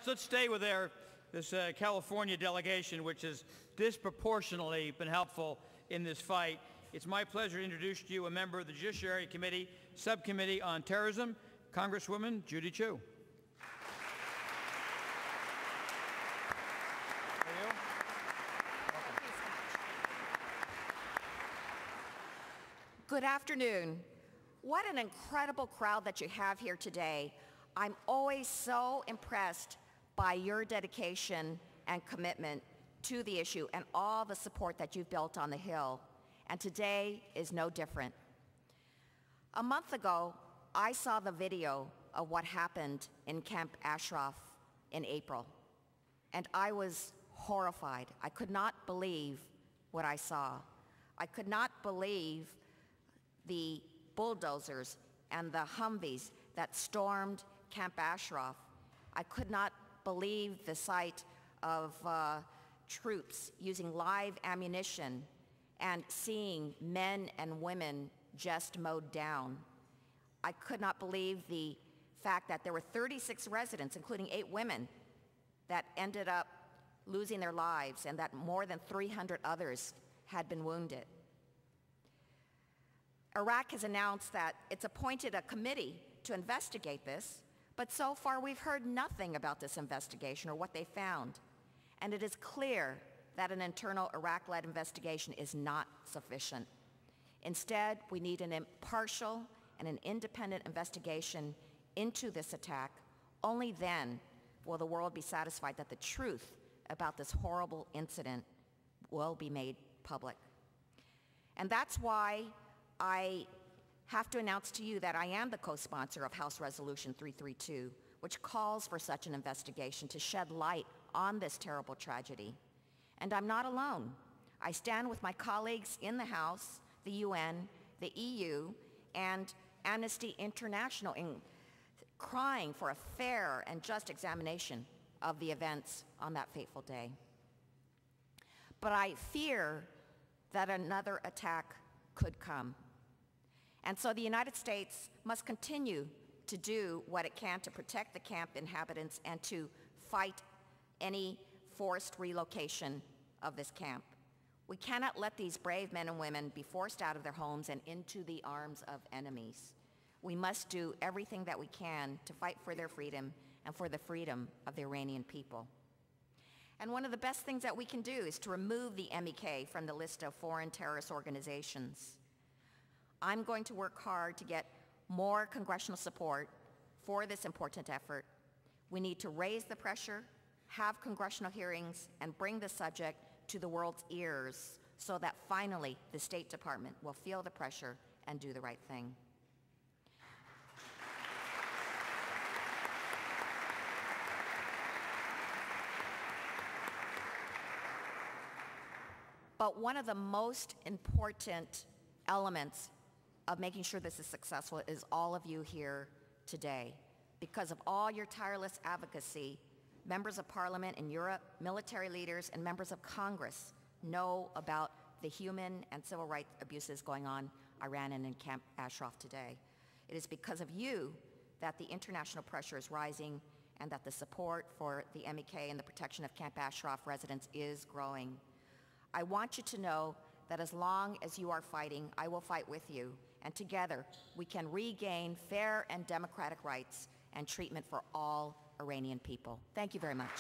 Let's stay with this California delegation, which has disproportionately been helpful in this fight. It's my pleasure to introduce to you a member of the Judiciary Committee, Subcommittee on Terrorism, Congresswoman Judy Chu. Good afternoon. What an incredible crowd that you have here today. I'm always so impressed by your dedication and commitment to the issue and all the support that you've built on the Hill. And today is no different. A month ago, I saw the video of what happened in Camp Ashraf in April, and I was horrified. I could not believe what I saw. I could not believe the bulldozers and the Humvees that stormed Camp Ashraf. I could not believe the sight of troops using live ammunition and seeing men and women just mowed down. I could not believe the fact that there were 36 residents, including 8 women, that ended up losing their lives and that more than 300 others had been wounded. Iraq has announced that it's appointed a committee to investigate this, but so far we've heard nothing about this investigation or what they found. And it is clear that an internal Iraq-led investigation is not sufficient. Instead, we need an impartial and an independent investigation into this attack. Only then will the world be satisfied that the truth about this horrible incident will be made public. And that's why I have to announce to you that I am the co-sponsor of House Resolution 332, which calls for such an investigation to shed light on this terrible tragedy. And I'm not alone. I stand with my colleagues in the House, the UN, the EU, and Amnesty International in crying for a fair and just examination of the events on that fateful day. But I fear that another attack could come. And so the United States must continue to do what it can to protect the camp inhabitants and to fight any forced relocation of this camp. We cannot let these brave men and women be forced out of their homes and into the arms of enemies. We must do everything that we can to fight for their freedom and for the freedom of the Iranian people. And one of the best things that we can do is to remove the MEK from the list of foreign terrorist organizations. I'm going to work hard to get more congressional support for this important effort. We need to raise the pressure, have congressional hearings, and bring the subject to the world's ears so that finally the State Department will feel the pressure and do the right thing. But one of the most important elements of making sure this is successful is all of you here today. Because of all your tireless advocacy, members of Parliament in Europe, military leaders, and members of Congress know about the human and civil rights abuses going on in Iran and in Camp Ashraf today. It is because of you that the international pressure is rising and that the support for the MEK and the protection of Camp Ashraf residents is growing. I want you to know that as long as you are fighting, I will fight with you, and together we can regain fair and democratic rights and treatment for all Iranian people. Thank you very much.